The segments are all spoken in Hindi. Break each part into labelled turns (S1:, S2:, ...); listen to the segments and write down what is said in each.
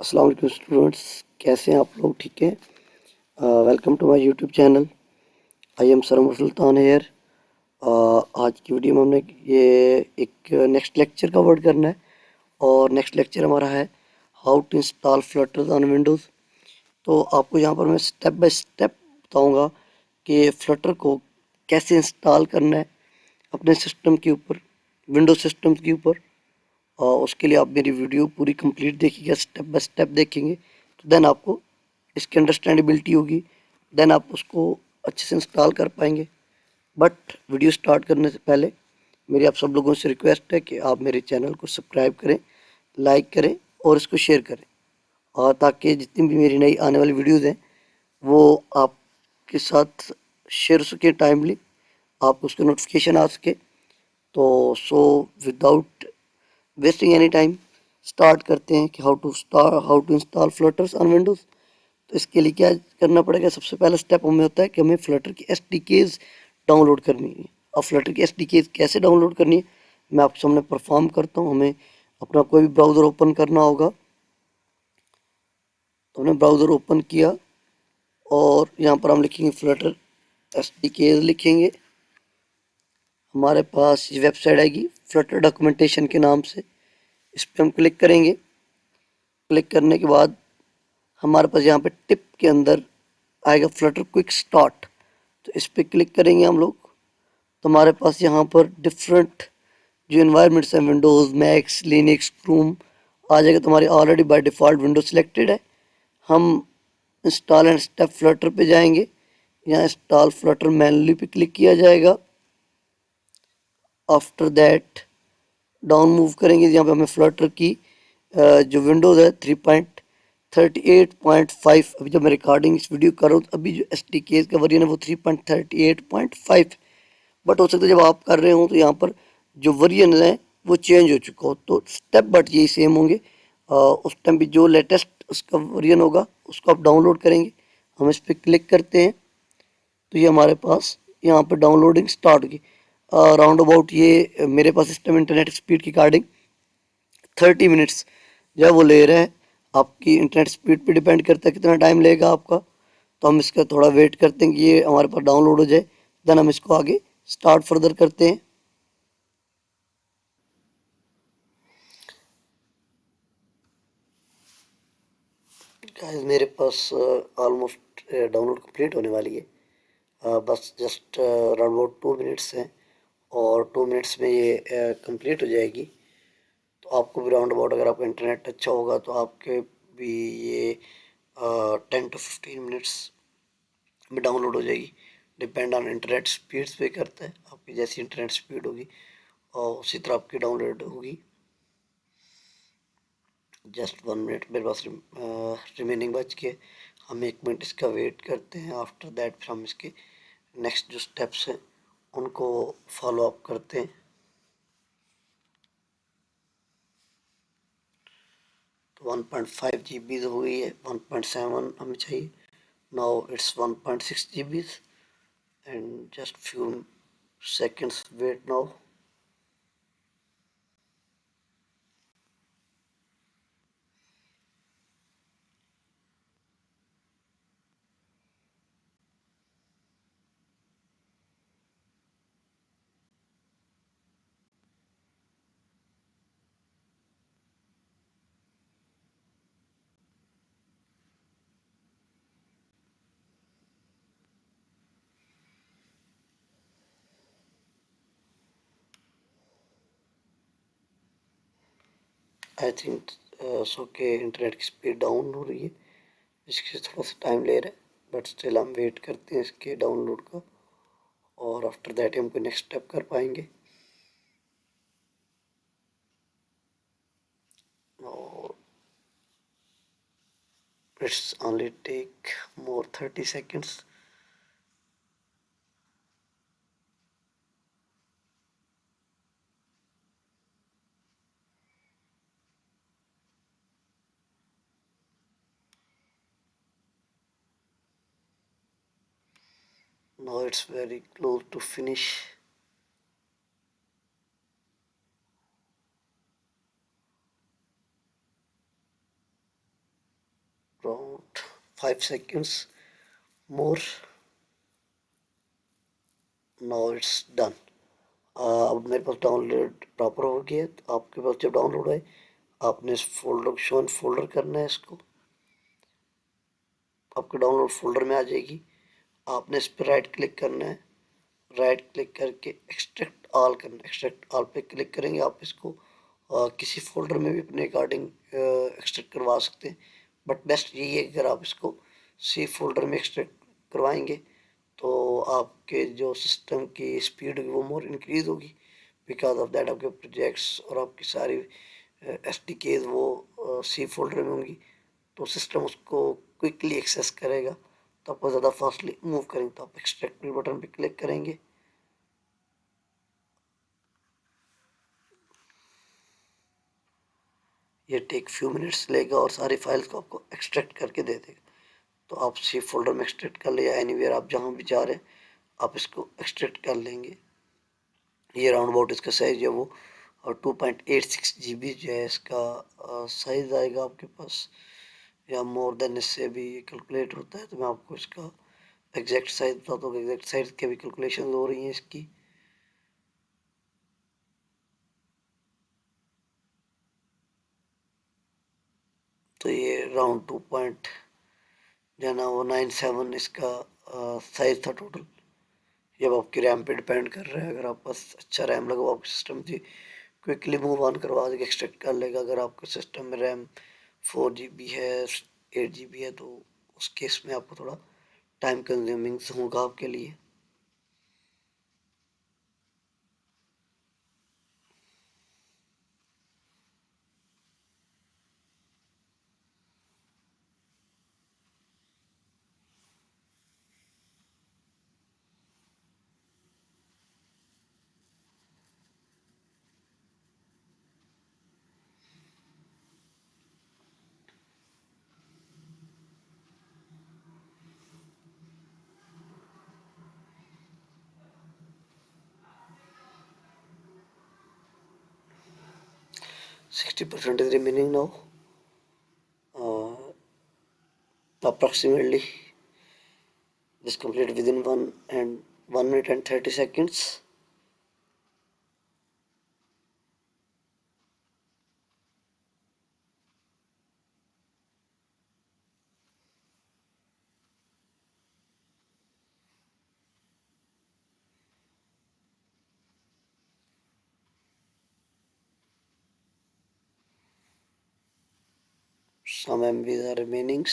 S1: अस्सलाम वालेकुम स्टूडेंट्स, कैसे हैं आप लोग? ठीक है। Welcome to my YouTube channel. I am Sarmar Sultan here. आज की वीडियो में हमने ये एक नेक्स्ट लेक्चर कवर करना है और नेक्स्ट लेक्चर हमारा है how to install Flutter on Windows. तो आपको यहाँ पर मैं स्टेप बाय स्टेप बताऊँगा कि फ्लटर को कैसे इंस्टॉल करना है अपने सिस्टम के ऊपर, विंडोज सिस्टम के ऊपर। और उसके लिए आप मेरी वीडियो पूरी कंप्लीट देखिएगा, स्टेप बाय स्टेप देखेंगे तो देन आपको इसकी अंडरस्टैंडेबिलिटी होगी, देन आप उसको अच्छे से इंस्टॉल कर पाएंगे। बट वीडियो स्टार्ट करने से पहले मेरी आप सब लोगों से रिक्वेस्ट है कि आप मेरे चैनल को सब्सक्राइब करें, लाइक करें और इसको शेयर करें, और ताकि जितनी भी मेरी नई आने वाली वीडियोज़ हैं वो आपके साथ शेयर हो सके टाइमली, आपको उसका नोटिफिकेशन आ सके। तो without wasting any time start करते हैं कि how to install Flutters on Windows. तो इसके लिए क्या करना पड़ेगा? सबसे पहला स्टेप हमें होता है कि हमें फ्लटर की एसडीकेज डाउनलोड करनी है। और फ्लटर की एसडीकेज कैसे डाउनलोड करनी है मैं आपके सामने परफॉर्म करता हूँ। हमें अपना कोई भी ब्राउज़र ओपन करना होगा, तो हमने ब्राउज़र ओपन किया और यहाँ पर हम लिखेंगे फ्लटर एसडीकेज लिखेंगे। हमारे पास ये वेबसाइट आएगी फ्लटर डॉक्यूमेंटेशन के नाम से, इस पर हम क्लिक करेंगे। क्लिक करने के बाद हमारे पास यहाँ पे टिप के अंदर आएगा फ्लटर क्विक स्टार्ट, तो इस पर क्लिक करेंगे हम लोग। तो हमारे पास यहाँ पर डिफरेंट जो इन्वायरमेंट्स हैं, विंडोज़, मैक्स, लिनक्स, क्रूम आ जाएगा। तो हमारी already by default Windows selected है। हम इंस्टॉल एंड स्टेप फ्लटर पे जाएंगे। यहाँ इंस्टॉल फ्लटर मैनुअली पे क्लिक किया जाएगा। आफ्टर दैट डाउन मूव करेंगे, यहाँ पे हमें फ्लटर की जो विंडोज़ है 3.38.5, अभी जब मैं रिकॉर्डिंग इस वीडियो कर रहा हूँ तो अभी जो एस टी के का वर्जन है वो 3.38.5। बट हो सकता है जब आप कर रहे हो तो यहाँ पर जो वर्जन है वो चेंज हो चुका हो, तो स्टेप बट यही सेम होंगे। उस टाइम भी जो लेटेस्ट उसका वर्जन होगा उसको आप डाउनलोड करेंगे। हम इस पर क्लिक करते हैं तो ये हमारे पास यहाँ पर डाउनलोडिंग स्टार्ट होगी। राउंड अबाउट ये मेरे पास इस टाइम इंटरनेट स्पीड की अकॉर्डिंग 30 मिनट्स जो है वो ले रहा है। आपकी इंटरनेट स्पीड पे डिपेंड करता है कितना टाइम लेगा आपका। तो हम इसका थोड़ा वेट करते हैं कि ये हमारे पास डाउनलोड हो जाए, देन हम इसको आगे स्टार्ट फर्दर करते हैं। गाइस मेरे पास ऑलमोस्ट डाउनलोड कंप्लीट होने वाली है। बस जस्ट अराउंड अबाउट 2 मिनट्स हैं और 2 मिनट्स में ये कंप्लीट हो जाएगी। तो आपको भी राउंड अबाउट, अगर आपका इंटरनेट अच्छा होगा तो आपके भी ये 10 to 15 मिनट्स में डाउनलोड हो जाएगी। डिपेंड ऑन इंटरनेट स्पीड्स पे करता है, आपकी जैसी इंटरनेट स्पीड होगी और उसी तरह आपकी डाउनलोड होगी। जस्ट 1 मिनट मेरे पास रिमेनिंग बच के, हम 1 मिनट इसका वेट करते हैं। आफ्टर दैट फिर हम इसके नेक्स्ट जो स्टेप्स हैं उनको फॉलो अप करते हैं। तो 1.5 GB हो गई है, 1.7 हमें चाहिए। Now it's 1.6 GB and just few seconds wait now. I think so के इंटरनेट की स्पीड डाउन हो रही है, इसके थोड़ा सा टाइम ले रहा है, बट स्टिल हम वेट करते हैं इसके डाउनलोड का और आफ्टर दैट हम कोई नेक्स्ट स्टेप कर पाएंगे। और it's only take more 30 seconds. Now it's very close to finish. around 5 seconds more. Now it's done. अब मेरे पास डाउनलोड प्रॉपर हो गया। तो आपके पास जब डाउनलोड है, आपने इस फोल्डर को शो फोल्डर करना है। इसको आपके डाउनलोड फोल्डर में आ जाएगी। आपने इस पर राइट क्लिक करना है। राइट क्लिक करके एक्सट्रैक्ट ऑल करना है। एक्सट्रैक्ट ऑल पे क्लिक करेंगे, आप इसको किसी फोल्डर में भी अपने अकॉर्डिंग एक्सट्रैक्ट करवा सकते हैं। बट बेस्ट यही है कि अगर आप इसको सी फोल्डर में एक्सट्रैक्ट करवाएंगे तो आपके जो सिस्टम की स्पीड वो मोर इंक्रीज होगी। बिकॉज ऑफ दैट आपके प्रोजेक्ट्स और आपकी सारी एस डी केज वो सी फोल्डर में होंगी, तो सिस्टम उसको क्विकली एक्सेस करेगा। तो आपको ज़्यादा फास्टली मूव करेंगे तो आप एक्सट्रैक्ट बटन पे क्लिक करेंगे। ये टेक फ्यू मिनट्स लेगा और सारी फाइल्स को आपको एक्सट्रैक्ट करके दे देगा। तो आप सी फोल्डर में एक्सट्रैक्ट कर ले या एनीवेयर आप जहाँ भी जा रहे हैं आप इसको एक्सट्रैक्ट कर लेंगे। ये राउंड अबाउट इसका साइज है वो 2.86 GB जो है इसका साइज आएगा आपके पास, या मोर देन इससे भी कैलकुलेट होता है। तो मैं आपको इसका एग्जैक्ट साइज बताता हूँ। एग्जैक्ट साइज के भी कैलकुलेशन हो रही हैं इसकी। तो ये राउंड 2. जो है ना वो 97 इसका साइज था टोटल। ये अब आपकी रैम पे डिपेंड कर रहा है। अगर आपके पास अच्छा रैम लगा आपके सिस्टम से क्विकली मूव ऑन करवा देगा, एक्सट्रैक्ट कर लेगा। अगर आपके सिस्टम में रैम 4 GB है, 8 GB है, तो उस केस में आपको थोड़ा टाइम कंज्यूमिंग होगा आपके लिए। %60 is remaining now. Approximately this complete within 1 minute and 30 seconds. Some MBs are remaining.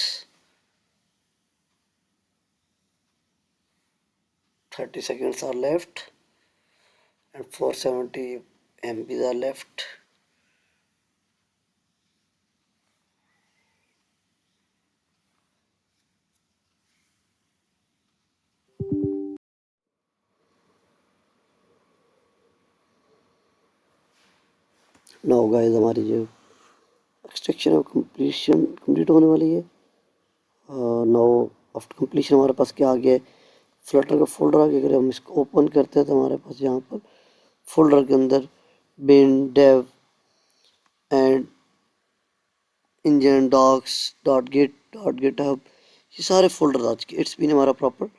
S1: 30 seconds are left and 470 MBs are left. Now guys हमारी जो एक्सट्रैक्शन और कंप्लीशन कंप्लीट होने वाली है। नाउ आफ्टर कंप्लीशन हमारे पास क्या आ गया है, फ्लटर का फोल्डर आ गया। अगर हम इसको ओपन करते हैं तो हमारे पास यहाँ पर फोल्डर के अंदर bin dev and engine docs .git.github ये सारे फोल्डर आ चुके। इट्स बीन हमारा प्रॉपर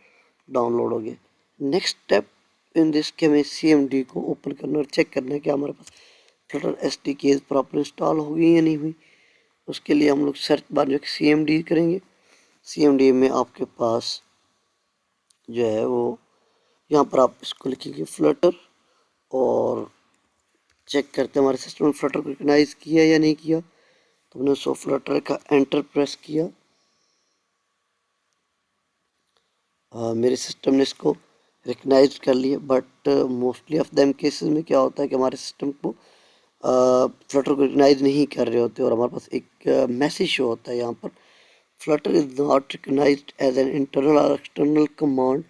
S1: डाउनलोड हो गया। नेक्स्ट स्टेप इन दिस के हमें CMD को ओपन करना और चेक करना है कि हमारे पास फ्लटर SDK प्रॉपर इंस्टॉल हो गई या नहीं हुई। उसके लिए हम लोग सर्च बार जो CMD करेंगे। CMD में आपके पास जो है वो यहाँ पर आप इसको लिखेंगे फ्लटर और चेक करते हैं हमारे सिस्टम में फ्लटर को रिकग्नाइज किया या नहीं किया। तो हमने सो फ्लटर का एंटर प्रेस किया। मेरे सिस्टम ने इसको रिकग्नाइज कर लिया। But mostly of them cases में क्या होता है कि हमारे सिस्टम को फ्लटर को रिकग्नाइज नहीं कर रहे होते और हमारे पास एक मैसेज शो होता है यहाँ पर, Flutter is not recognized as an internal और एक्सटर्नल कमांड।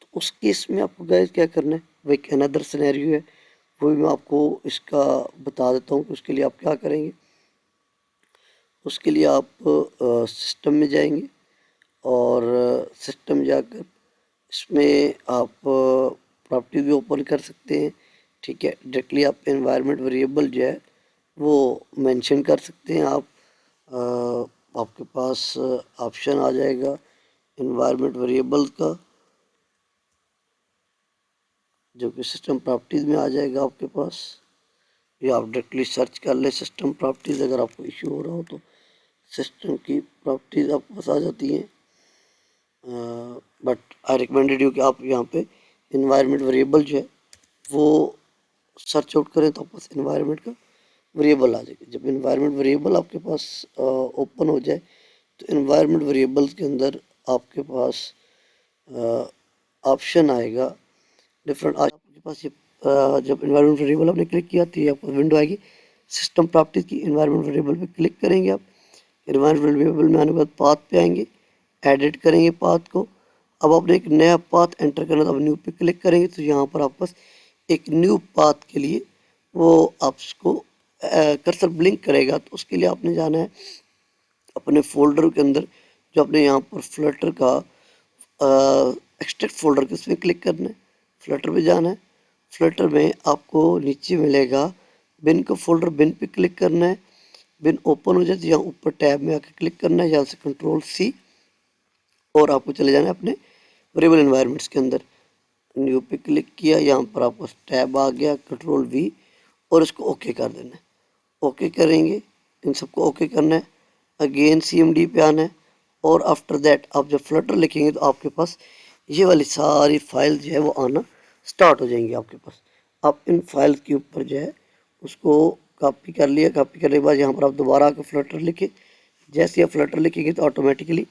S1: तो उस केस में आपको गाइस क्या करना है, वो एक अनदर सिनेरियो है, वो भी मैं आपको इसका बता देता हूँ कि उसके लिए आप क्या करेंगे। उसके लिए आप सिस्टम में जाएंगे और सिस्टम जाकर इसमें आप प्रॉपर्टी भी ओपन कर सकते हैं। ठीक है, डायरेक्टली आप एनवायरनमेंट वेरिएबल जो है वो मेंशन कर सकते हैं आप आपके पास ऑप्शन आ जाएगा इन्वायरमेंट वेरिएबल्स का, जो कि सिस्टम प्रॉपर्टीज़ में आ जाएगा आपके पास, या आप डायरेक्टली सर्च कर ले सिस्टम प्रॉपर्टीज़। अगर आपको इशू हो रहा हो तो सिस्टम की प्रॉपर्टीज़ आपके पास आ जाती हैं। बट आई रिकमेंडेड यू कि आप यहाँ पे इन्वायरमेंट वेरिएबल जो है वो सर्च आउट करें, तो आपके पास इन्वायरमेंट का वेरिएबल आ जाएगा। जब इन्वायरमेंट वेरिएबल आपके पास ओपन हो जाए तो इन्वायरमेंट वेरिएबल्स के अंदर आपके पास ऑप्शन आएगा डिफरेंट। आपके पास ये जब इन्वायरमेंट वेरिएबल आपने क्लिक किया तो ये आपको विंडो आएगी सिस्टम प्रॉपर्टीज की। इन्वायरमेंट वेरिएबल पे क्लिक करेंगे आप। इन्वायरमेंट वेरिएबल में आने के बाद पाथ पे आएंगे, एडिट करेंगे पाथ को। अब आपने एक नया पाथ एंटर करना, तो अब न्यू पे क्लिक करेंगे तो यहाँ पर आपके पास एक न्यू पाथ के लिए वो आपको कर्सर ब्लिंक करेगा। तो उसके लिए आपने जाना है अपने फोल्डर के अंदर, जो अपने यहाँ पर फ्लटर का एक्सट्रैक्ट फोल्डर के उसमें क्लिक करना है, फ्लटर पे जाना है। फ्लटर में आपको नीचे मिलेगा बिन का फोल्डर, बिन पे क्लिक करना है। बिन ओपन हो जाए तो यहाँ ऊपर टैब में आकर क्लिक करना है, यहाँ से कंट्रोल सी, और आपको चले जाना है अपने वेरिएबल एनवायरनमेंट्स के अंदर। न्यू पे क्लिक किया, यहाँ पर आपको टैब आ गया, कंट्रोल वी, और इसको ओके कर देना है। ओके करेंगे, इन सबको ओके करना है। अगेन CMD पे आना है, और आफ्टर दैट आप जब फ्लटर लिखेंगे तो आपके पास ये वाली सारी फाइल जो है वो आना स्टार्ट हो जाएंगी आपके पास। आप इन फाइल के ऊपर जो है उसको कॉपी कर लिया। कॉपी करने के बाद यहाँ पर आप दोबारा आकर फ्लटर लिखे। जैसे आप फ्लटर लिखेंगे तो ऑटोमेटिकली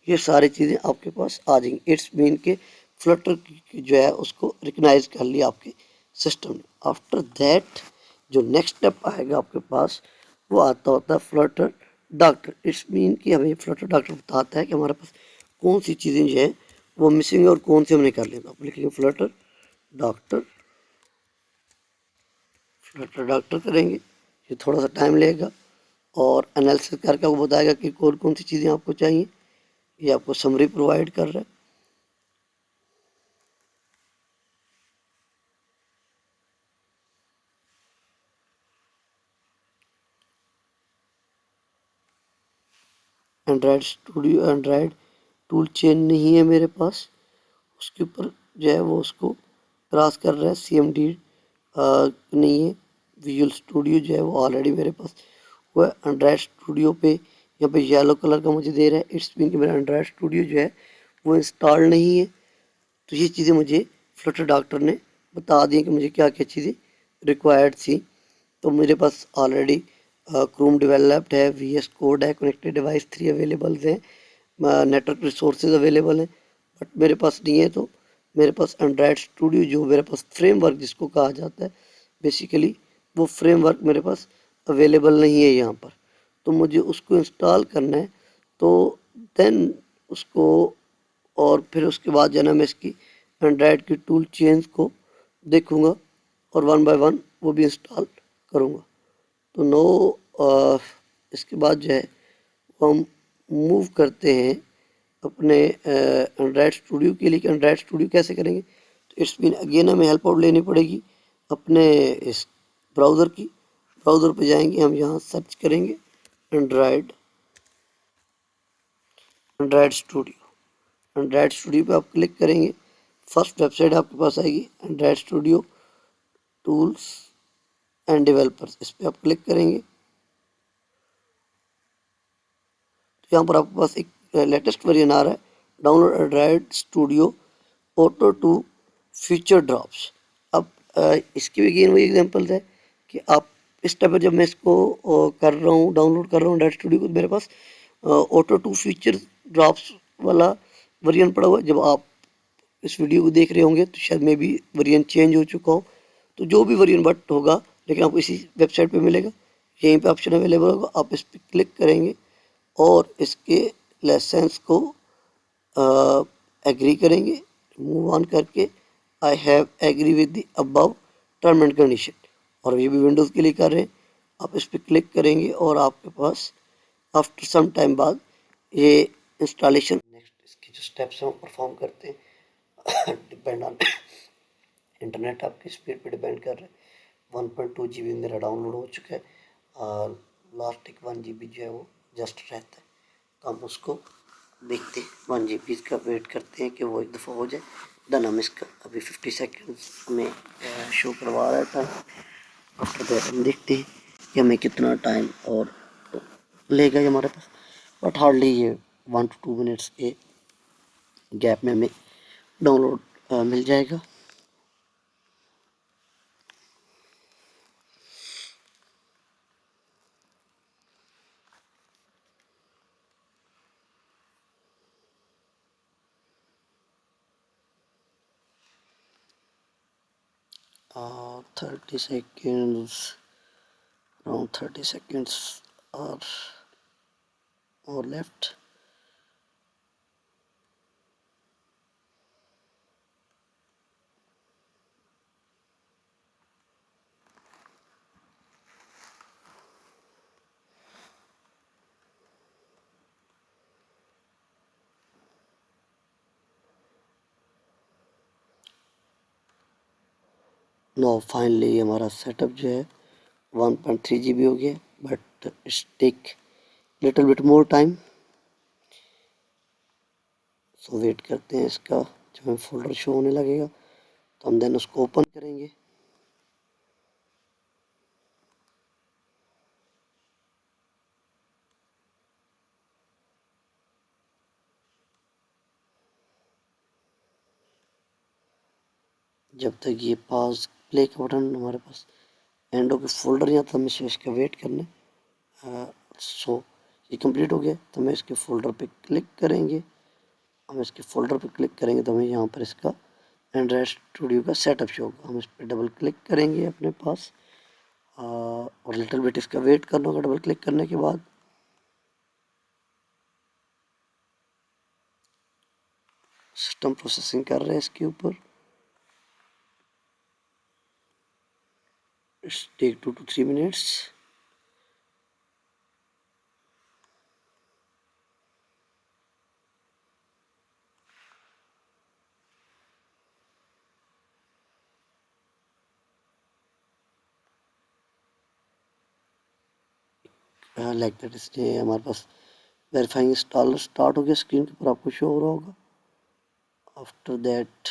S1: ये सारी चीज़ें आपके पास आ जाएंगी। इट्स मीन के फ्लटर जो है उसको रिकग्नाइज कर लिया आपके सिस्टम ने। आफ्टर दैट जो नेक्स्ट स्टेप आएगा आपके पास वो आता होता है फ्लटर डॉक्टर। इट्स मीन कि हमें फ्लटर डॉक्टर बताता है कि हमारे पास कौन सी चीज़ें जो है वो मिसिंग है और कौन सी हमने कर लिया। आप लिखेंगे फ्लटर डॉक्टर, फ्लटर डॉक्टर करेंगे, ये थोड़ा सा टाइम लेगा और एनालिसिस करके आपको बताएगा कि कौन कौन सी चीज़ें आपको चाहिए। ये आपको समरी प्रोवाइड कर रहा है। Android studio, Android tool chain नहीं है मेरे पास, उसके ऊपर जो है वो उसको क्रॉस कर रहा है। CMD नहीं है। विजुअल स्टूडियो जो है वो ऑलरेडी मेरे पास वो है। एंड्रॉयड स्टूडियो पे यहाँ पे येलो कलर का मुझे दे रहा है। इट्स मीन कि मेरा एंड्रॉयड स्टूडियो जो है वो इंस्टॉल नहीं है। तो ये चीज़ें मुझे फ्लटर डॉक्टर ने बता दी कि मुझे क्या क्या चीज़ें रिक्वायर्ड थी। तो मेरे पास ऑलरेडी क्रोम डेवलप्ड है, VS कोड है, कनेक्टेड डिवाइस 3 अवेलेबल हैं, नेटवर्क रिसोर्सेज अवेलेबल हैं। बट मेरे पास नहीं है। तो मेरे पास एंड्रॉयड स्टूडियो जो मेरे पास फ्रेमवर्क जिसको कहा जाता है बेसिकली, वो फ्रेमवर्क मेरे पास अवेलेबल नहीं है यहाँ पर। तो मुझे उसको इंस्टॉल करना है। तो देन उसको, और फिर उसके बाद जो है ना मैं इसकी एंड्रॉयड की टूल चेंज को देखूँगा और वन बाय वन वो भी इंस्टॉल करूँगा। तो इसके बाद जो है वो हम मूव करते हैं अपने एंड्रॉयड स्टूडियो के लिए। एंड्रॉयड स्टूडियो कैसे करेंगे, तो इट्स मीन अगेन हमें हेल्प आउट लेनी पड़ेगी अपने इस ब्राउज़र की। ब्राउज़र पे जाएंगे, हम यहाँ सर्च करेंगे Android, Android studio. Android studio पे आप क्लिक करेंगे, फर्स्ट वेबसाइट आपके पास आएगी Android studio tools and developers. इस पर आप क्लिक करेंगे तो यहाँ पर आपके पास एक लेटेस्ट वर्जन आ रहा है, download Android Studio auto to feature drops. अब इसकी भी अगेन वही एग्जांपल्स है कि आप इस टाइप पर, जब मैं इसको कर रहा हूँ, डाउनलोड कर रहा हूँ एंड्रॉयड स्टूडियो को, तो मेरे पास ऑटो टू फीचर ड्रॉप्स वाला वर्जन पड़ा हुआ है। जब आप इस वीडियो को देख रहे होंगे तो शायद मे भी वर्जन चेंज हो चुका हो। तो जो भी वर्जन बट होगा, लेकिन आपको इसी वेबसाइट पे मिलेगा, यहीं पे ऑप्शन अवेलेबल होगा। आप इस पर क्लिक करेंगे और इसके लाइसेंस को एग्री करेंगे, मूव ऑन करके I have agree with the above term and condition. और ये भी विंडोज़ के लिए कर रहे हैं। आप इस पर क्लिक करेंगे और आपके पास आफ्टर सम टाइम बाद ये इंस्टॉलेशन, नेक्स्ट इसके जो स्टेप्स हैं वो परफॉर्म करते हैं। डिपेंड ऑन इंटरनेट आपकी स्पीड पे डिपेंड कर रहा है। 1.2 GB मेरा डाउनलोड हो चुका है और लास्ट एक 1 GB जो है वो जस्ट रहता है। तो हम उसको देखते हैं, 1 GB का वेट करते हैं कि वो एक दफ़ा हो जाए। देन हम इसका अभी 50 सेकेंड्स में शो करवा रहा है टाइम। आफ्टर दैट हम देखते हैं कि हमें कितना टाइम और लेगा ये हमारे पास, बट हार्डली ये 1 to 2 मिनट्स के गैप में हमें डाउनलोड मिल जाएगा। uh, 30 seconds, around 30 seconds are more left. No finally हमारा सेटअप जो है 1.3 GB हो गया, but it's take little bit more time. So wait करते हैं इसका, जब हमें फोल्डर शो होने लगेगा तो हम देन उसको ओपन करेंगे। जब तक ये पॉज प्ले का बटन हमारे पास एंड हो के फोल्डर यहाँ तो हमें इसका वेट करना है। सो ये कंप्लीट हो गया तो हमें इसके फोल्डर पे क्लिक करेंगे। हम इसके फोल्डर पे क्लिक करेंगे तो हमें यहाँ पर इसका एंड्रॉयड स्टूडियो का सेटअप शो होगा। हम इस पर डबल क्लिक करेंगे अपने पास, और लिटिल बिट इसका वेट करना होगा। डबल क्लिक करने के बाद सिस्टम प्रोसेसिंग कर रहे हैं इसके ऊपर। It's take 2 to 3 minutes। Like that इसलिए हमारे पास वेरीफाइंग इंस्टॉलर स्टार्ट हो गया, स्क्रीन के ऊपर आपको शो हो रहा होगा। आफ्टर दैट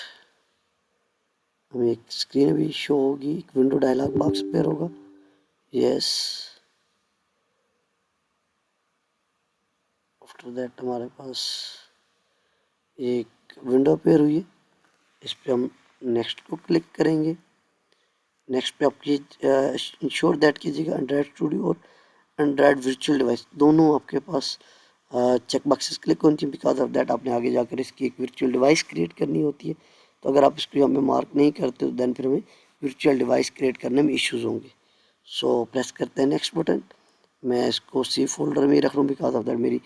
S1: हमें एक स्क्रीन भी शो होगी, एक विंडो डायलॉग बॉक्स पेयर होगा। यस, आफ्टर दैट हमारे पास एक विंडो पेयर हुई है। इस पर हम नेक्स्ट को क्लिक करेंगे। नेक्स्ट पे आप इंश्योर दैट कीजिएगा एंड्रॉयड स्टूडियो और एंड्रॉयड वर्चुअल डिवाइस दोनों आपके पास चेक बॉक्सेस क्लिक होनी चाहिए। बिकॉज ऑफ दैट आपने आगे जाकर इसकी एक वर्चुअल डिवाइस क्रिएट करनी होती है। तो अगर आप इसको यहाँ पे मार्क नहीं करते तो देन फिर हमें वर्चुअल डिवाइस क्रिएट करने में इश्यूज़ होंगे। सो प्रेस करते हैं नेक्स्ट बटन। मैं इसको सी फोल्डर में ही रख रहा हूँ, बिकॉज ऑफ दैट मेरी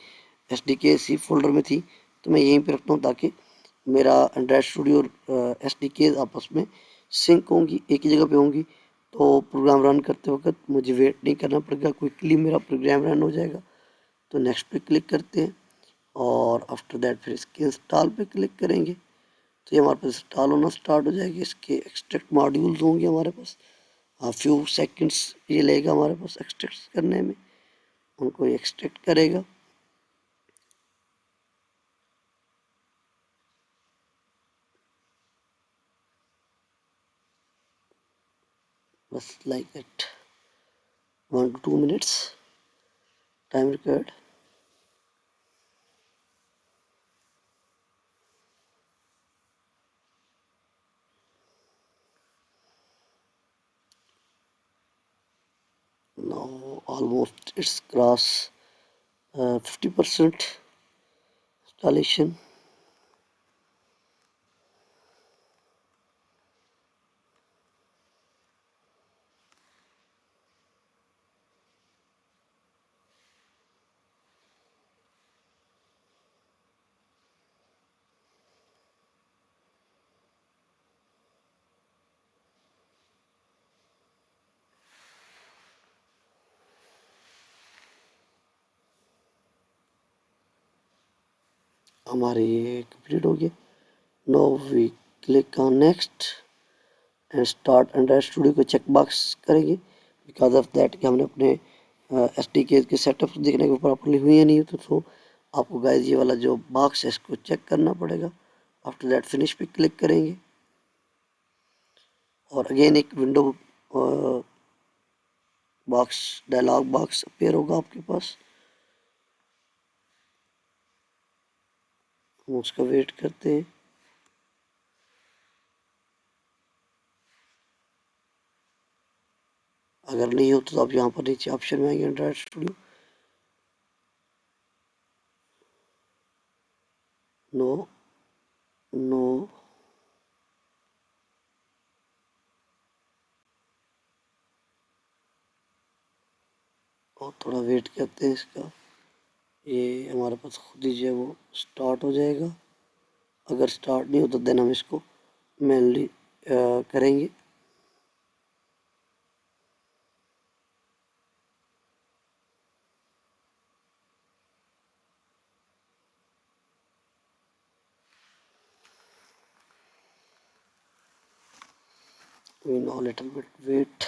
S1: SDK सी फोल्डर में थी, तो मैं यहीं पे रखता हूँ ताकि मेरा एंड्रॉयड स्टूडियो और SDK आपस में सिंक होंगी, एक ही जगह पे होंगी। तो प्रोग्राम रन करते वक्त मुझे वेट नहीं करना पड़ेगा, क्विकली मेरा प्रोग्राम रन हो जाएगा। तो नेक्स्ट पे क्लिक करते हैं और आफ्टर दैट फिर इसके इंस्टॉल पे क्लिक करेंगे तो ये हमारे पास इंस्टॉल होना स्टार्ट हो जाएगी। इसके एक्सट्रैक्ट मॉड्यूल्स होंगे हमारे पास, फ्यू सेकंड्स ये लेगा हमारे पास एक्सट्रैक्ट करने में, उनको एक्सट्रैक्ट करेगा। बस like that 1 to 2 minutes time required. Now almost it's cross 50% installation। हमारे ये कंप्लीट हो गया। Now we click on next and start Android Studio को चेक बॉक्स करेंगे। बिकॉज ऑफ दैट कि हमने अपने SDK के सेटअप देखने के प्रॉपरली हुए नहीं तो आपको गाइस ये वाला जो बॉक्स है इसको चेक करना पड़ेगा। आफ्टर दैट फिनिश पे क्लिक करेंगे और अगेन एक window box dialog box appear होगा आपके पास। हम उसका वेट करते हैं। अगर नहीं हो तो आप यहाँ पर नीचे ऑप्शन में आएंगे एंड्रॉइड स्टूडियो, नो नो और थोड़ा वेट करते हैं इसका। ये हमारे पास खुद ही जो है वो स्टार्ट हो जाएगा। अगर स्टार्ट नहीं होता देन हम इसको मैनुअली करेंगे। we know little bit wait।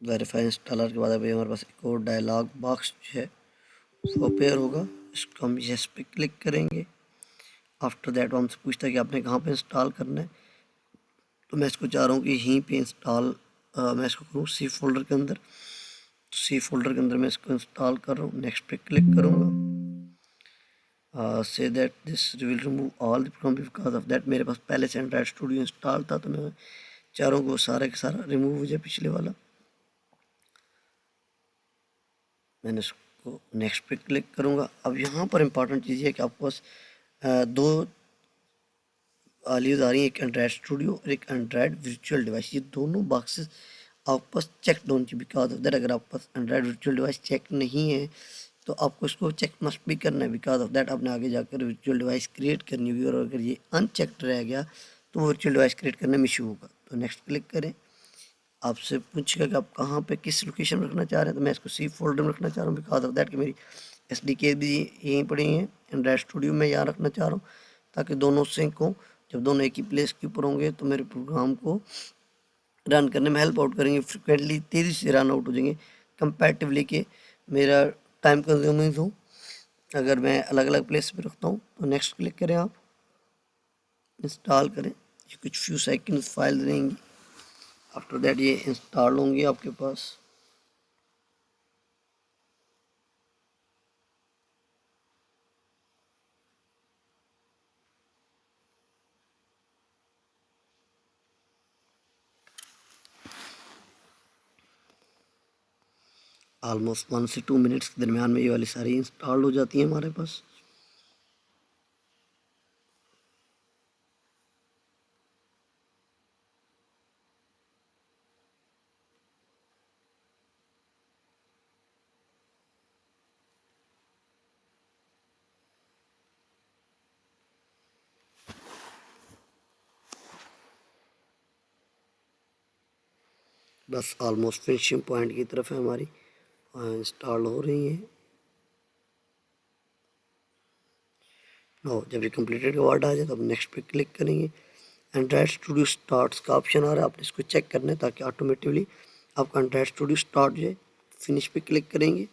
S1: Verify installer के बाद अभी हमारे पास एक और डायलॉग बॉक्स जो है वो अपेयर होगा। इसको हम यस पे क्लिक करेंगे। आफ्टर दैट वो हमसे पूछता है कि आपने कहाँ पे इंस्टॉल करना है, तो मैं इसको चाह रहा हूँ कि यहीं पे इंस्टॉल मैं इसको करूँ सी फोल्डर के अंदर। तो सी फोल्डर के अंदर मैं इसको इंस्टॉल कर रहा हूँ। नेक्स्ट पे क्लिक करूँगा। So that this will remove all the program because of that मेरे पास पहले से एंड्रॉइड स्टूडियो इंस्टॉल था, तो मैं चाह रहा हूँ कि वो सारा का सारा रिमूव हो जाए पिछले वाला। मैंने इसको नेक्स्ट पे क्लिक करूँगा। अब यहाँ पर इम्पॉर्टेंट चीज़ है कि आपके पास दो लीव्स आ रही है, एक एंड्रॉइड स्टूडियो और एक एंड्रॉइड वर्चुअल डिवाइस। ये दोनों बॉक्सेस आपके पास चेक होनी चाहिए। बिकॉज ऑफ दैट अगर आपके पास एंड्रॉइड वर्चुअल डिवाइस चेक नहीं है तो आपको इसको चेक मस्ट भी करना है। बिकॉज ऑफ दैट आपने आगे जाकर वर्चुअल डिवाइस क्रिएट करनी होगी और अगर ये अनचेक्ड रह गया तो वर्चुअल डिवाइस क्रिएट करने में इशू होगा। तो नेक्स्ट क्लिक करें। आपसे पूछेगा कि आप कहाँ पे किस लोकेशन में रखना चाह रहे हैं, तो मैं इसको सी फोल्डर में रखना चाह रहा हूँ। बिकॉज ऑफ दैट कि मेरी SDK भी यहीं पड़ी हैं। एंड्रॉइड स्टूडियो में यहाँ रखना चाह रहा हूँ ताकि दोनों सिंक हों। जब दोनों एक ही प्लेस के ऊपर होंगे तो मेरे प्रोग्राम को रन करने में हेल्प आउट करेंगे, फ्रिक्वेंटली तेज़ी से रन आउट हो जाएंगे कंपैरेटिवली कि मेरा टाइम कंज्यूमिंग हो अगर मैं अलग अलग प्लेस पे रखता हूँ। तो नेक्स्ट क्लिक करें, आप इंस्टॉल करें। ये कुछ फ्यू सेकंड्स फाइल रहेंगी। आफ्टर दैट ये इंस्टॉल होंगी आपके पास। ऑलमोस्ट 1 से 2 मिनट्स के दरमियान में ये वाली सारी इंस्टॉल हो जाती हैं हमारे पास। बस ऑलमोस्ट फिनिशिंग पॉइंट की तरफ है हमारी, इंस्टॉल हो रही हैं। नो जब ये कंप्लीटेड का वर्ड आ जाए तो अब नेक्स्ट पे क्लिक करेंगे। एंड्रॉइड स्टूडियो स्टार्ट्स का ऑप्शन आ रहा है, आपने इसको चेक करना है ताकि ऑटोमेटिकली आपका एंड्रॉइड स्टूडियो स्टार्ट हो जाए। फिनिश पे क्लिक करेंगे।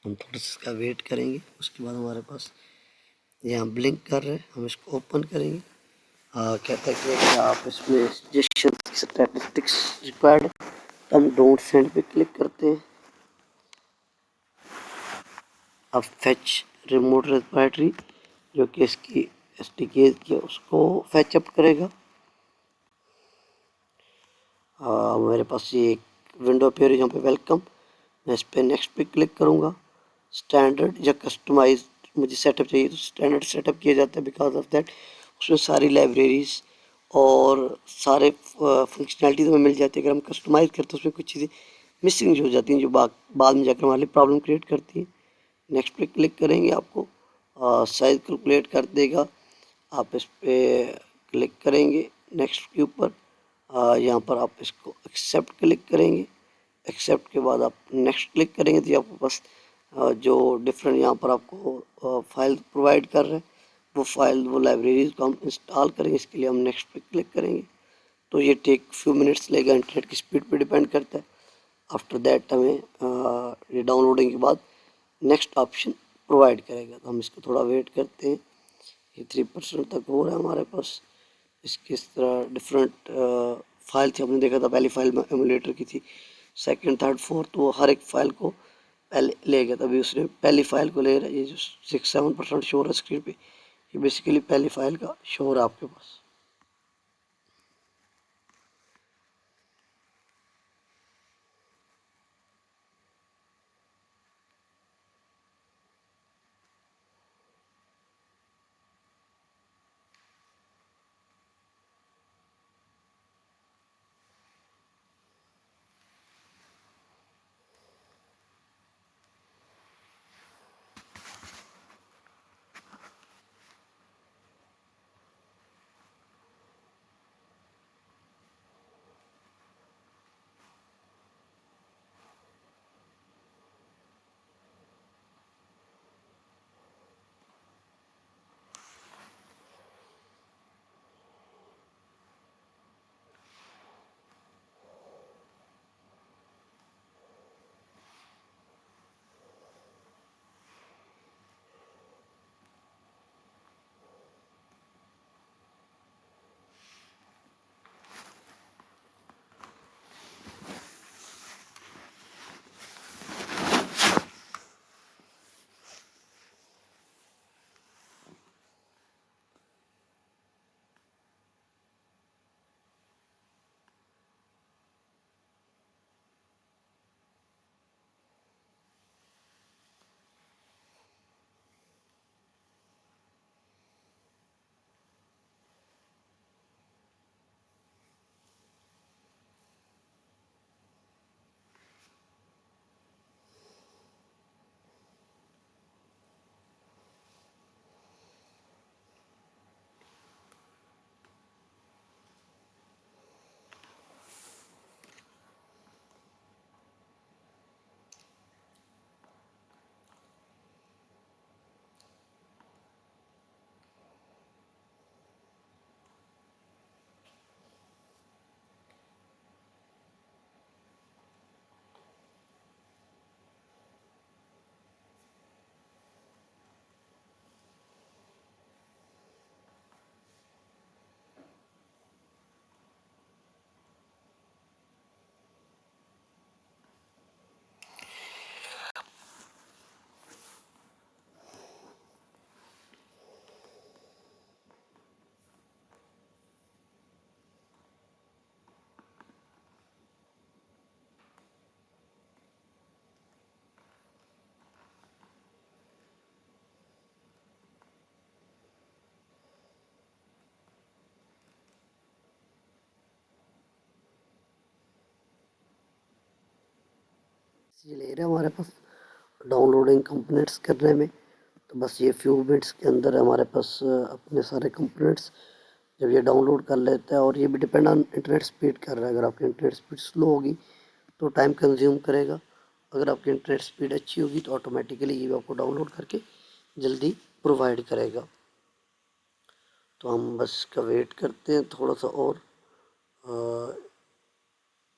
S1: हम थोड़ा सा इसका वेट करेंगे। उसके बाद हमारे पास यहाँ ब्लिंक कर रहे हैं, हम इसको ओपन करेंगे। कहता है कि आप इसमें सजेशन स्टैटिस्टिक्स रिक्वायर्ड है, तो हम डोंट सेंड पे क्लिक करते हैं। अब फेच रिमोट रिपॉजिटरी जो कि इसकी SDK की है उसको फेच अप करेगा। मेरे पास ये एक विंडो अपीयर है यहाँ पे वेलकम। मैं इस पर नेक्स्ट पे क्लिक करूँगा। स्टैंडर्ड या कस्टमाइज मुझे सेटअप चाहिए तो स्टैंडर्ड सेटअप किया जाता है। बिकॉज ऑफ दैट उसमें सारी लाइब्रेरीज और सारे फंक्शनैलिटीज हमें मिल जाती है। अगर हम कस्टमाइज़ करते हैं उसमें कुछ चीज़ें मिसिंग हो जाती हैं जो बाद में जाकर हमारे लिए प्रॉब्लम क्रिएट करती हैं। नेक्स्ट पे क्लिक करेंगे, आपको साइज़ कैलकुलेट कर देगा। आप इस पर क्लिक करेंगे नेक्स्ट के ऊपर। यहाँ पर आप इसको एक्सेप्ट क्लिक करेंगे। एक्सेप्ट के बाद आप नेक्स्ट क्लिक करेंगे तो आपके पास जो डिफरेंट यहाँ पर आपको फाइल प्रोवाइड कर रहे हैं वो लाइब्रेरीज को हम इंस्टॉल करेंगे। इसके लिए हम नेक्स्ट पे क्लिक करेंगे तो ये टेक फ्यू मिनट्स लेगा, इंटरनेट की स्पीड पे डिपेंड करता है। आफ्टर दैट हमें ये डाउनलोडिंग के बाद नेक्स्ट ऑप्शन प्रोवाइड करेगा, तो हम इसको थोड़ा वेट करते हैं। ये 3% तक हो रहा है हमारे पास। इसकी इस तरह डिफरेंट फाइल थी, आपने देखा था पहली फाइल में एमुलेटर की थी, सेकंड थर्ड फोर्थ वो हर एक फाइल को पहले ले गया था। अभी उसने पहली फाइल को ले रहा है। ये जो 6-7% शो हो रहा है स्क्रीन पे, ये बेसिकली पहली फाइल का शो हो रहा है आपके पास। ये ले रहा है हमारे पास डाउनलोडिंग कंपोनेंट्स करने में, तो बस ये फ्यू मिनट्स के अंदर हमारे पास अपने सारे कंपोनेंट्स जब ये डाउनलोड कर लेता है। और ये भी डिपेंड ऑन इंटरनेट स्पीड कर रहा है। अगर आपकी इंटरनेट स्पीड स्लो होगी तो टाइम कंज्यूम करेगा, अगर आपकी इंटरनेट स्पीड अच्छी होगी तो ऑटोमेटिकली ये आपको डाउनलोड करके जल्दी प्रोवाइड करेगा। तो हम बस इसका वेट करते हैं थोड़ा सा और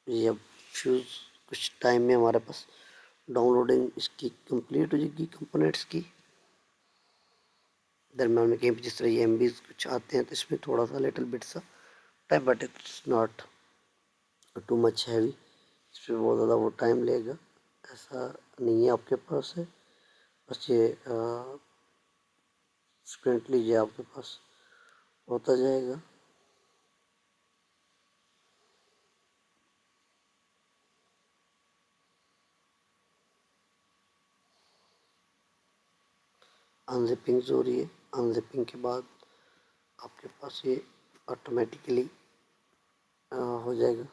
S1: ये अब फ्यूज कुछ टाइम में हमारे पास डाउनलोडिंग इसकी कंप्लीट हो जाएगी कंपोनेंट्स की। दरम्यान में कहीं पर जिस तरह ये MB कुछ आते हैं तो इसमें थोड़ा सा लिटिल बिट सा time, but it's not too much heavy. इसमें बहुत ज़्यादा वो टाइम लेगा ऐसा नहीं है आपके पास है। बस ये स्क्रीन लीजिए आपके पास होता जाएगा। अनजिपिंग हो रही है, अनजिपिंग के बाद आपके पास ये ऑटोमेटिकली हो जाएगा।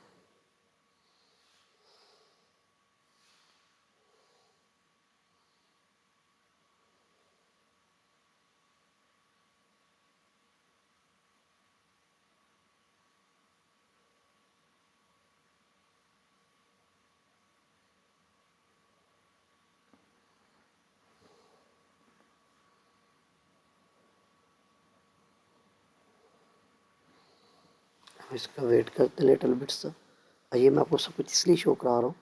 S1: इसका वेट करते लिटिल बिट्स। ये मैं आपको सब कुछ इसलिए शो करा रहा हूँ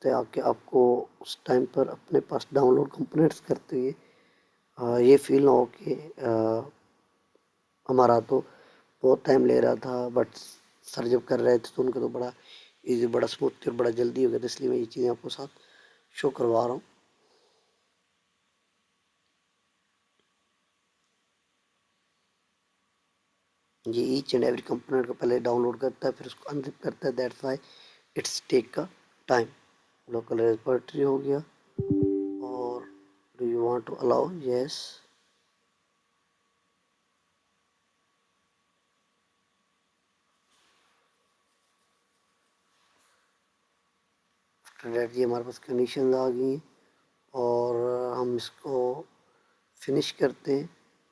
S1: ताकि आपको उस टाइम पर अपने पास डाउनलोड कंपोनेंट्स करते हुए ये फील ना हो कि हमारा तो बहुत टाइम ले रहा था, बट सर जब कर रहे थे तो उनका तो बड़ा इजी, बड़ा स्मूथ और बड़ा जल्दी हो गया था। इसलिए मैं ये चीज़ें आपको साथ शो करवा रहा हूँ। ये ईच एंड एवरी कंपोनेंट को पहले डाउनलोड करता है, फिर उसको अनजिप करता है। दैट्स वाई इट्स टेक का टाइम। लोकल रेपॉजिटरी हो गया। और do you want to allow? Yes. After that ये हमारे पास कंडीशन आ गई हैं और हम इसको फिनिश करते हैं।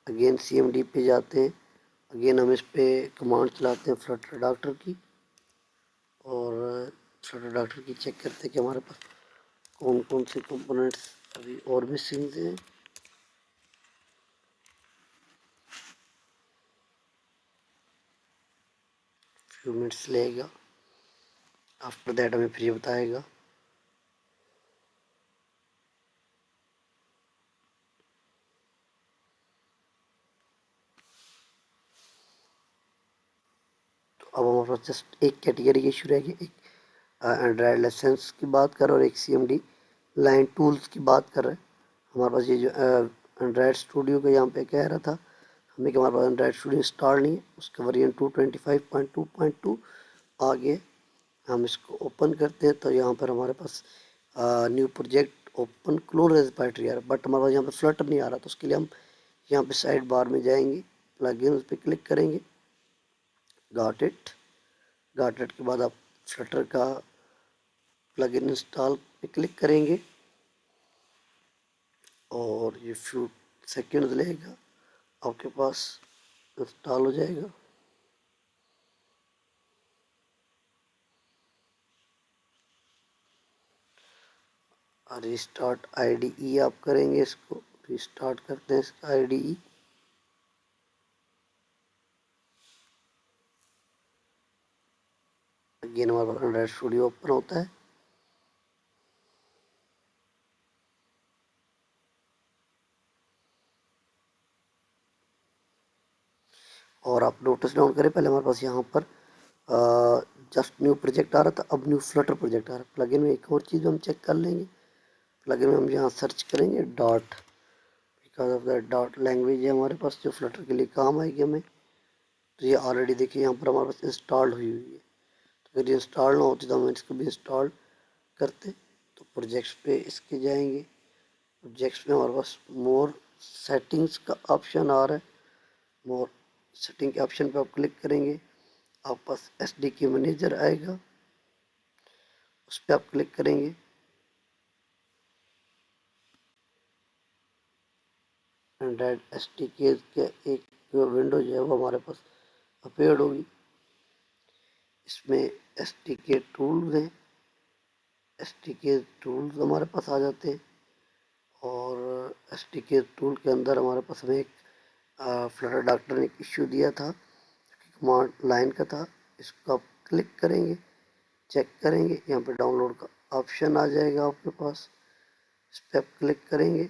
S1: अगेन CMD पे जाते हैं। अगेन हम इस पे कमांड चलाते हैं फ्लटर डॉक्टर की, और फ्लटर डॉक्टर की चेक करते हैं कि हमारे पास कौन कौन से कंपोनेंट्स अभी और मिसिंग हैं। फ्यू मिनट्स लेगा। आफ्टर दैट हमें फिर ये बताएगा। तो अब हमारे पास जस्ट एक कैटेगरी इशू रहेगी, एक एंड्रॉयड लाइसेंस की बात कर रहे और एक CMD लाइन टूल्स की बात कर रहे हैं। हमारे पास ये जो एंड्रॉयड स्टूडियो का यहाँ पे कह रहा था हमें कि हमारे पास एंड्रॉयड स्टूडियो इंस्टॉल नहीं है, उसका वेरिएंट 225.2.2 आ गया। हम इसको ओपन करते हैं तो यहाँ पर हमारे पास new project open close repository आ रहा है, बट हमारे पास यहाँ पे फ्लटर नहीं आ रहा। तो उसके लिए हम यहाँ पे साइड बार में जाएंगे, प्लगइन उस पर क्लिक करेंगे। गॉट इट के बाद आप फ्लटर का प्लगइन इंस्टॉल पे क्लिक करेंगे और ये फ्यू सेकेंड्स लेगा, आपके पास इंस्टॉल हो जाएगा। रिस्टार्ट IDE आप करेंगे, इसको रिस्टार्ट करते हैं इसका IDE। अगेन हमारे पास एंड्रॉइड स्टूडियो ओपन होता है। और आप नोटिस डाउन करें, पहले हमारे पास यहाँ पर जस्ट न्यू प्रोजेक्ट आ रहा था, अब न्यू फ्लटर प्रोजेक्ट आ रहा है। प्लगइन में एक और चीज़ हम चेक कर लेंगे। प्लगइन में हम यहाँ सर्च करेंगे dot, because of that dot language है हमारे पास जो फ्लटर के लिए काम आएगी हमें। तो ये ऑलरेडी देखिए यहाँ पर हमारे पास इंस्टॉल्ड हुई हुई है। तो अगर ये इंस्टॉल ना होती तो हम इसको भी इंस्टॉल करते। तो प्रोजेक्ट्स पे इसके जाएंगे। प्रोजेक्ट्स में हमारे पास मोर सेटिंग्स का ऑप्शन आ रहा है। मोर सेटिंग के ऑप्शन पे आप क्लिक करेंगे, आपके पास SDK मैनेजर आएगा, उस पर आप क्लिक करेंगे। एंड्रॉयड SDK के एक विंडो जो है वो हमारे पास अपीयर होगी। इसमें SDK टूल्स हैं। SDK टूल्स हमारे पास आ जाते हैं और SDK टूल के अंदर हमारे पास हमें एक फ्लटर डॉक्टर ने एक इश्यू दिया था, कमांड लाइन का था। इसको आप क्लिक करेंगे, चेक करेंगे, यहाँ पे डाउनलोड का ऑप्शन आ जाएगा आपके पास। इस पर आप क्लिक करेंगे।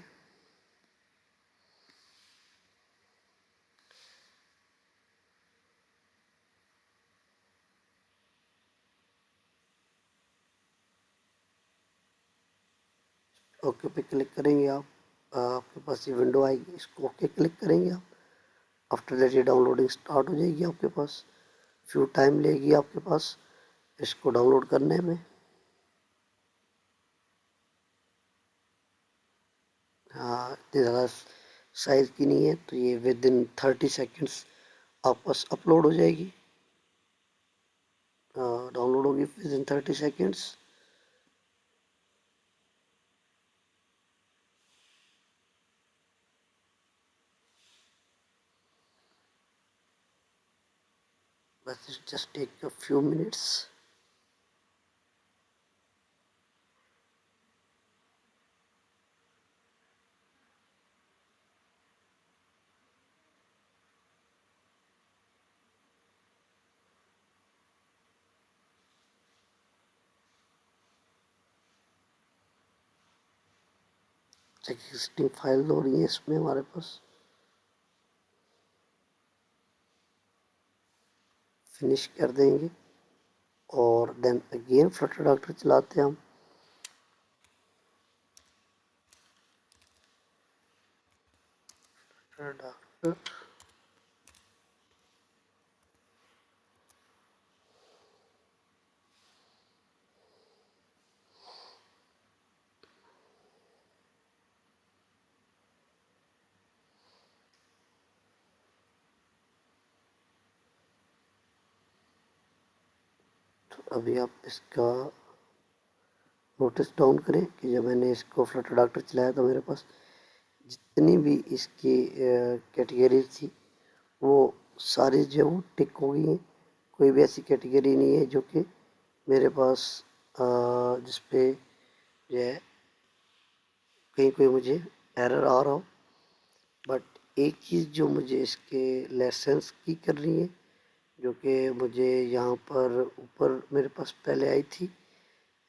S1: ओके पे क्लिक करेंगे आप, आपके पास ये विंडो आएगी, इसको ओके क्लिक करेंगे आप। आफ्टर दैट ये डाउनलोडिंग स्टार्ट हो जाएगी आपके पास। फ्यू टाइम लेगी आपके पास इसको डाउनलोड करने में। हाँ, इतनी ज़्यादा साइज़ की नहीं है, तो ये विद इन 30 सेकेंड्स आपके पास अपलोड हो जाएगी, डाउनलोड होगी विद इन 30 सेकेंड्स। बस just take a few minutes. Existing file हो रही है इसमें हमारे पास। फिनिश कर देंगे और देन अगेन फ्लटर डॉक्टर चलाते हैं हम। फ्लटर डॉक्टर तो अभी आप इसका नोटिस डाउन करें कि जब मैंने इसको फ्लटर डॉक्टर चलाया तो मेरे पास जितनी भी इसकी कैटेगरी थी वो सारी जो वो टिक हो गई हैं। कोई भी ऐसी कैटेगरी नहीं है जो कि मेरे पास जिस पे जो है कहीं कोई मुझे एरर आ रहा हो। बट एक चीज़ जो मुझे इसके लेसन्स की कर रही है, जो कि मुझे यहाँ पर ऊपर मेरे पास पहले आई थी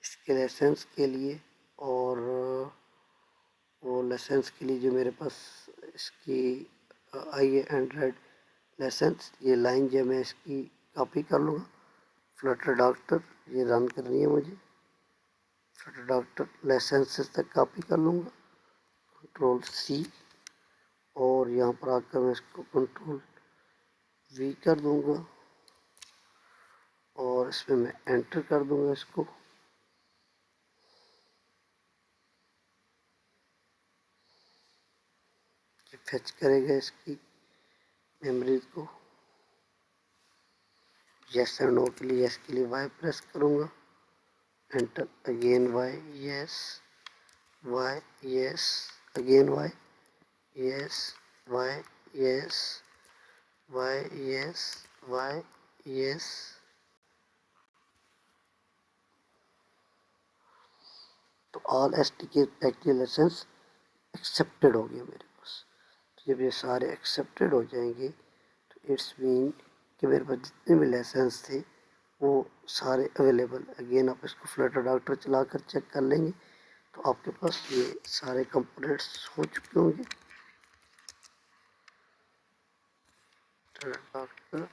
S1: इसके लेसन्स के लिए, और वो लेसन्स के लिए जो मेरे पास इसकी आई है एंड्रॉयड लेसन्स, ये लाइन जो मैं इसकी कॉपी कर लूँगा। फ्लटर डॉक्टर ये रन करनी है मुझे, फ्लटर डॉक्टर लेसन्स तक कॉपी कर लूँगा, कंट्रोल सी, और यहाँ पर आकर मैं इसको कंट्रोल वी कर दूँगा और इसमें मैं एंटर कर दूँगा इसको। फेच करेगा इसकी मेमोरी को। यस एंड नो के लिए, यस के लिए वाई प्रेस करूँगा, enter again Y, yes Y, yes again Y, yes Y, yes Y, yes Y, yes. तो all S D K package license accepted हो गया मेरे पास। तो जब ये सारे एक्सेप्टेड हो जाएंगे तो इट्स मीन कि मेरे पास जितने भी लाइसेंस थे वो सारे अवेलेबल। अगेन आप इसको फ्लटर डॉक्टर चला कर चेक कर लेंगे तो आपके पास ये सारे कंपोनेंट्स हो चुके होंगे। डॉक्टर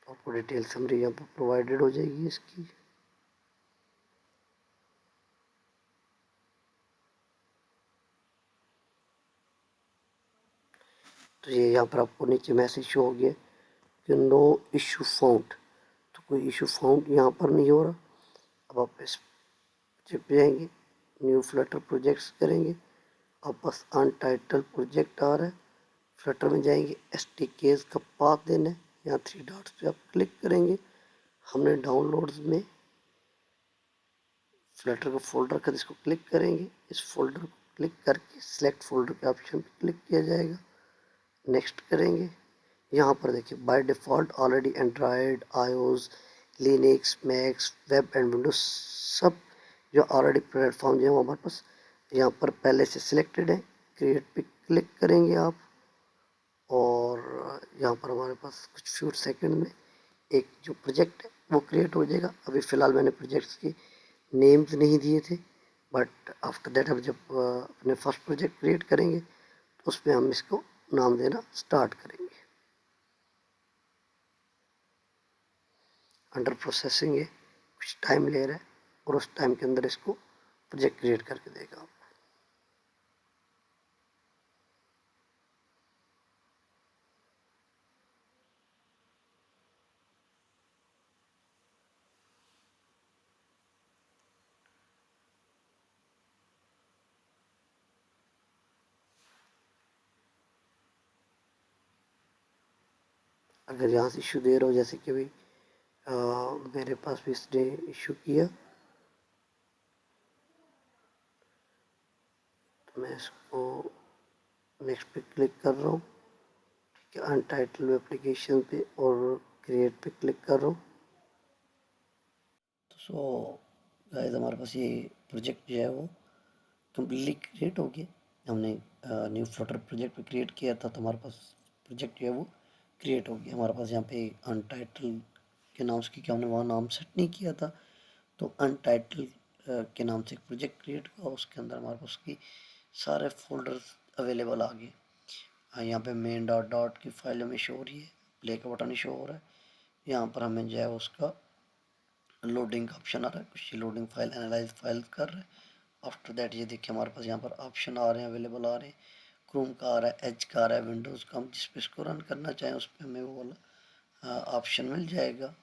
S1: आपको डिटेल समरी यहाँ पर प्रोवाइडेड हो जाएगी इसकी। तो ये यहाँ पर आपको नीचे मैसेज शो हो गया कि नो इशू फाउंड। तो कोई इशू फाउंड यहाँ पर नहीं हो रहा। अब आप इस पे जाएंगे, न्यू फ्लटर प्रोजेक्ट्स करेंगे, अब बस अनटाइटल प्रोजेक्ट आ रहा है, फ्लटर में जाएंगे, एस टी केस का पाथ देना है, यहाँ थ्री डॉट्स पे आप क्लिक करेंगे। हमने डाउनलोड्स में फ्लटर का फोल्डर का इसको क्लिक करेंगे, इस फोल्डर को क्लिक करके सिलेक्ट फोल्डर के ऑप्शन पे क्लिक किया जाएगा, नेक्स्ट करेंगे। यहाँ पर देखिए by default already Android, iOS, Linux, max, web and Windows सब जो ऑलरेडी प्लेटफॉर्म जो है हमारे पास यहाँ पर पहले से सिलेक्टेड है। क्रिएट पे क्लिक करेंगे आप और यहाँ पर हमारे पास कुछ फ्यू सेकंड में एक जो प्रोजेक्ट है वो क्रिएट हो जाएगा। अभी फ़िलहाल मैंने प्रोजेक्ट्स की नेम्स नहीं दिए थे, बट आफ्टर दैट हम जब अपने फर्स्ट प्रोजेक्ट क्रिएट करेंगे तो उसमें हम इसको नाम देना स्टार्ट करेंगे। अंडर प्रोसेसिंग है, कुछ टाइम ले रहा है और उस टाइम के अंदर इसको प्रोजेक्ट क्रिएट करके देगा आपको। अगर यहाँ से इशू दे रहा हो, जैसे कि भाई मेरे पास भी इसने इशू किया, तो मैं इसको नेक्स्ट पे क्लिक कर रहा हूँ, ठीक है, अनटाइटल एप्लीकेशन पे और क्रिएट पे क्लिक कर रहा हूँ। तो सो गाइस हमारे पास ये प्रोजेक्ट जो है वो कम्प्लीटली क्रिएट हो गया। हमने न्यू फ्लटर प्रोजेक्ट पे क्रिएट किया था तो हमारे पास प्रोजेक्ट जो है वो क्रिएट हो गया। हमारे पास यहाँ पे अनटाइटल के नाम से, क्योंकि हमने वहाँ नाम सेट नहीं किया था। तो अनटाइटल के नाम से एक प्रोजेक्ट क्रिएट हुआ, उसके अंदर हमारे पास की सारे फोल्डर्स अवेलेबल आ गए। यहाँ पे मेन डॉट डॉट की फाइल हमें शो हो रही है, प्ले का बटन शो हो रहा है। यहाँ पर हमें जो है उसका लोडिंग का ऑप्शन आ रहा है, कुछ लोडिंग फाइल एनालाइज फाइल कर रहे हैं। आफ्टर दैट ये देखिए हमारे पास यहाँ पर ऑप्शन आ रहे हैं, अवेलेबल आ रहे हैं। क्रोम का आ रहा है, एज का आ रहा है, विंडोज़ का। हम जिस पे इसको रन करना चाहें उस पर हमें वो वाला ऑप्शन मिल जाएगा।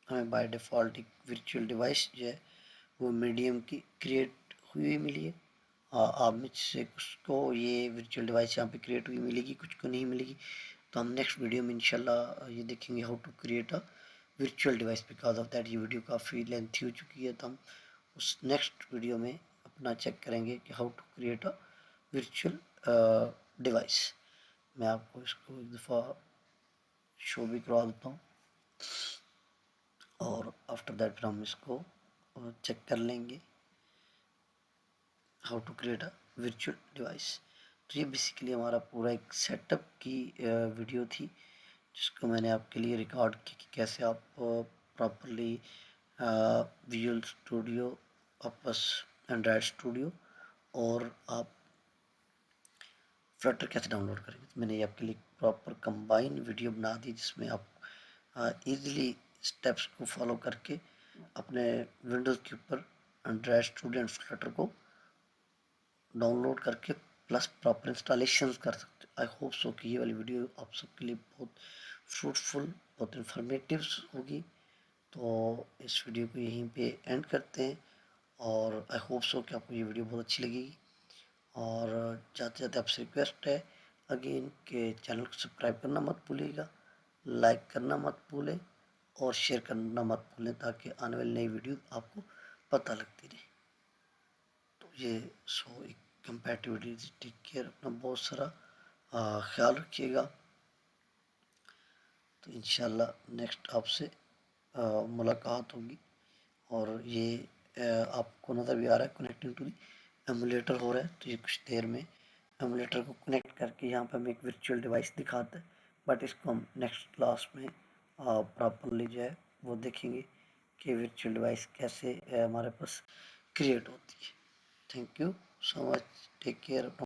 S1: हमें बाय डिफ़ॉल्ट एक वर्चुअल डिवाइस जो है वो मीडियम की क्रिएट हुई मिली है। आप में से कुछ को ये वर्चुअल डिवाइस यहाँ पे क्रिएट हुई मिलेगी, कुछ को नहीं मिलेगी। तो हम नेक्स्ट वीडियो में इंशाल्लाह ये देखेंगे how to create a virtual device. Because of that ये वीडियो काफ़ी लेंथी हो चुकी है, तो हम उस नेक्स्ट वीडियो में अपना चेक करेंगे कि how to create a virtual device. मैं आपको इसको एक दफ़ा शो भी करवा देता हूँ और आफ्टर दैट फिर हम इसको चेक कर लेंगे how to create a virtual device. तो ये बेसिकली हमारा पूरा एक सेटअप की वीडियो थी, जिसको मैंने आपके लिए रिकॉर्ड की कि कैसे आप properly visual studio, opus Android studio और आप फ्लटर कैसे डाउनलोड करेंगे। तो मैंने ये आपके लिए प्रॉपर कंबाइन वीडियो बना दी, जिसमें आप इजीली स्टेप्स को फॉलो करके अपने विंडोज़ के ऊपर एंड्रॉयड स्टूडियो एंड फ्लटर को डाउनलोड करके प्लस प्रॉपर इंस्टॉलेशन कर सकते हो। आई होप सो कि ये वाली वीडियो आप सबके लिए बहुत फ्रूटफुल, बहुत इंफॉर्मेटिव होगी। तो इस वीडियो को यहीं पे एंड करते हैं और आई होप सो कि आपको ये वीडियो बहुत अच्छी लगेगी। और जाते जाते आपसे रिक्वेस्ट है अगेन कि चैनल को सब्सक्राइब करना मत भूलिएगा, लाइक करना मत भूलें और शेयर करना मत भूलें, ताकि आने वाली नई वीडियो आपको पता लगती रहे। तो ये सो एक कंपैटिबिलिटी, टेक केयर, अपना बहुत सारा ख्याल रखिएगा। तो इंशाल्लाह नेक्स्ट आपसे मुलाकात होगी। और ये आपको नज़र भी आ रहा है कनेक्टिंग टू दी एमुलेटर हो रहा है। तो ये कुछ देर में एमुलेटर को कनेक्ट करके यहाँ पर हमें एक वर्चुअल डिवाइस दिखाता है, बट इसको हम नेक्स्ट क्लास में प्रॉपरली जो है वो देखेंगे कि वर्चुअल डिवाइस कैसे हमारे पास क्रिएट होती है। Thank you so much, take care.